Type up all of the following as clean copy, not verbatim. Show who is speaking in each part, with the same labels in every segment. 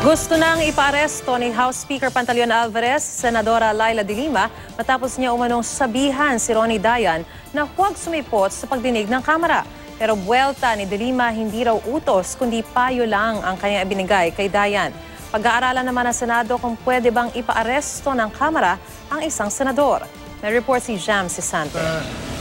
Speaker 1: Gusto nang ipaaresto ni House Speaker Pantaleon Alvarez, Senadora Laila de Lima, matapos niya umanong sabihan si Ronnie Dayan na huwag sumipot sa pagdinig ng Kamara. Pero buwelta ni de Lima, hindi raw utos kundi payo lang ang kanyang ibinigay kay Dayan. Pag-aaralan naman ng Senado kung pwede bang ipaaresto ng Kamara ang isang senador. May report si Jam Sisante.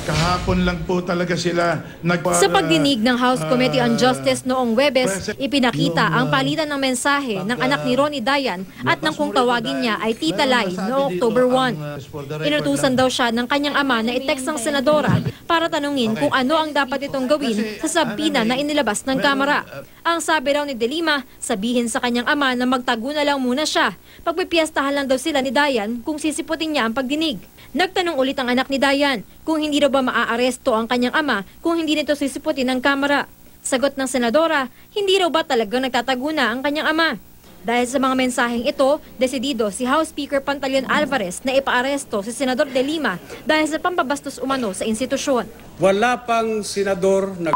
Speaker 2: Kahapon lang po talaga sila
Speaker 3: Sa pagdinig ng House Committee on Justice noong Huwebes, ipinakita ang palitan ng mensahe ng anak ni Ronnie Dayan at ng kung tawagin niya ay Tita Lai noong October 1. Inutusan daw siya ng kanyang ama na i-text ang senadora para tanungin kung ano ang dapat itong gawin sa sabina na inilabas ng Kamara. Ang sabi raw ni de Lima, sabihin sa kanyang ama na magtago na lang muna siya. Pagpipiyastahan lang daw sila ni Dayan kung sisiputin niya ang pagdinig. Nagtanong ulit ang anak ni Dayan kung hindi raw ba maaaresto ang kanyang ama kung hindi nito sisiputin ng Kamara. Sagot ng senadora, hindi raw ba talagang nagtatago na ang kanyang ama. Dahil sa mga mensaheng ito, desidido si House Speaker Pantaleon Alvarez na ipaaresto si Senador de Lima dahil sa pambabastos umano sa institusyon.
Speaker 4: Wala pang senador na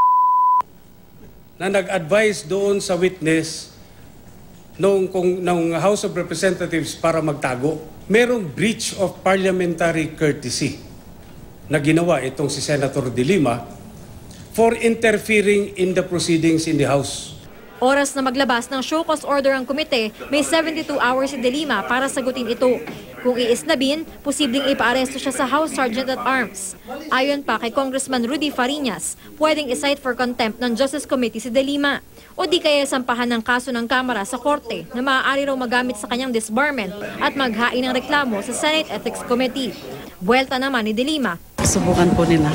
Speaker 4: nag-advise doon sa witness nung House of Representatives para magtago. Merong breach of parliamentary courtesy na ginawa itong si Senator de Lima for interfering in the proceedings in the House.
Speaker 3: Oras na maglabas ng show cause order ang komite, may 72 hours si de Lima para sagutin ito. Kung iisnabin, posibleng ipaaresto siya sa House Sergeant at Arms. Ayon pa kay Congressman Rudy Fariñas, pwedeng i-cite for contempt ng Justice Committee si de Lima. O di kaya sampahan ng kaso ng Kamara sa Korte na maaari raw magamit sa kanyang disbarment at maghain ng reklamo sa Senate Ethics Committee. Buwelta naman ni de Lima.
Speaker 5: Subukan po nila.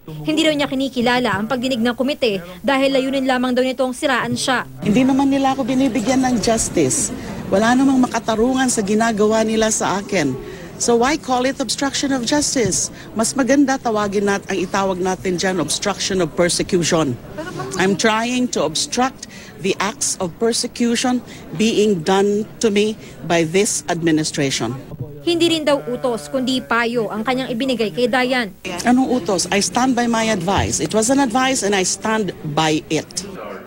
Speaker 3: Hindi raw niya kinikilala ang pagdinig ng komite dahil layunin lamang daw nitong siraan siya.
Speaker 5: Hindi naman nila ako binibigyan ng justice. Wala namang makatarungan sa ginagawa nila sa akin. So why call it obstruction of justice? Mas maganda tawagin ang itawag natin dyan obstruction of persecution. I'm trying to obstruct the acts of persecution being done to me by this administration.
Speaker 3: Hindi rin daw utos kundi payo ang kanyang ibinigay kay Dayan.
Speaker 5: Anong utos? I stand by my advice. It was an advice and I stand by it.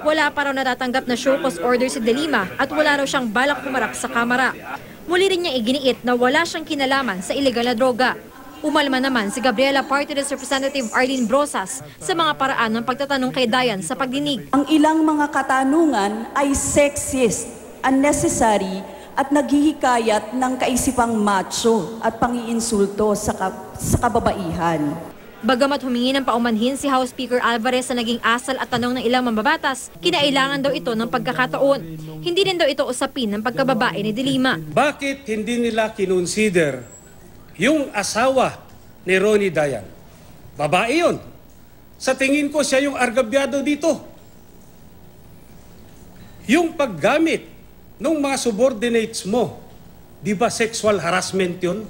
Speaker 3: Wala pa raw natatanggap na show cause order si de Lima at wala raw siyang balak humarap sa Kamara. Muli rin niya iginiit na wala siyang kinalaman sa illegal na droga. Umalma naman si Gabriela Party List Representative Arlene Brosas sa mga paraan ng pagtatanong kay Dayan sa pagdinig.
Speaker 6: Ang ilang mga katanungan ay sexist, unnecessary at naghihikayat ng kaisipang macho at pangiinsulto sa kababaihan.
Speaker 3: Bagamat humingi ng paumanhin si House Speaker Alvarez sa naging asal at tanong ng ilang mambabatas, kinailangan daw ito ng pagkakataon. Hindi rin daw ito usapin ng pagkababae ni de Lima.
Speaker 4: Bakit hindi nila kinonsider yung asawa ni Ronnie Dayan? Babae yun. Sa tingin ko siya yung argabyado dito. Yung paggamit ng mga subordinates mo, di ba sexual harassment yun?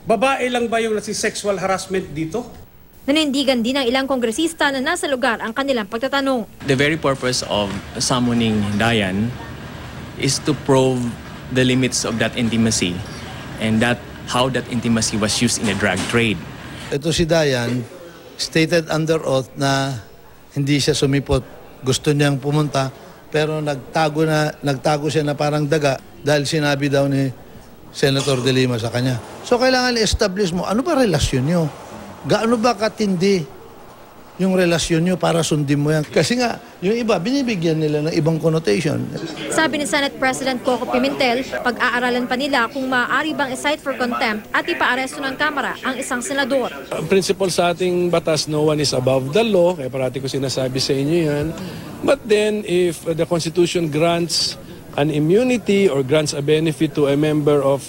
Speaker 4: Babae lang ba yung nasi-sexual harassment dito?
Speaker 3: Nanindigan din ng ilang kongresista na nasa lugar ang kanilang pagtatanong.
Speaker 7: The very purpose of summoning Dayan is to probe the limits of that intimacy and how that intimacy was used in the drug trade.
Speaker 8: Ito si Dayan, stated under oath na hindi siya sumipot. Gusto niyang pumunta pero nagtago siya na parang daga dahil sinabi daw ni Senator de Lima sa kanya. So kailangan i-establish mo, ano ba relasyon nyo? Gaano ba katindi yung relasyon nyo para sundin mo yan? Kasi nga, yung iba, binibigyan nila ng ibang connotation.
Speaker 3: Sabi ni Senate President Coco Pimentel, pag-aaralan pa nila kung maaari bang i-cite for contempt at ipaaresto ng Kamara ang isang senador.
Speaker 9: Ang principle sa ating batas, no one is above the law, kaya parati ko sinasabi sa inyo yan. But then, if the Constitution grants an immunity or grants a benefit to a member of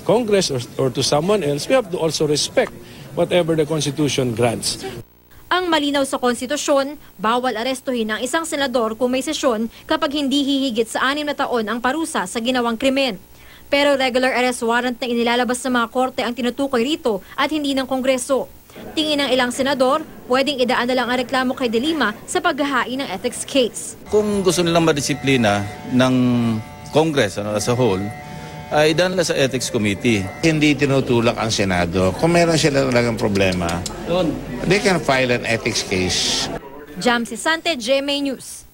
Speaker 9: Congress or to someone else, we have to also respect whatever the Constitution grants.
Speaker 3: Ang malinaw sa konstitusyon, bawal arestuhin ang isang senador kung may sesyon kapag hindi hihigit sa 6 na taon ang parusa sa ginawang krimen. Pero regular arrest warrant na inilalabas sa mga korte ang tinutukoy rito at hindi ng Kongreso. Tingin ng ilang senador, pwedeng idaan na lang ang reklamo kay de Lima sa paghahain ng ethics case.
Speaker 10: Kung gusto nilang madisiplina ng Congress as a whole, ay idaan nila sa Ethics Committee.
Speaker 11: Hindi tinutulak ang Senado. Kung meron sila talagang problema, they can file an ethics case.
Speaker 3: Jam Sisante, GMA News.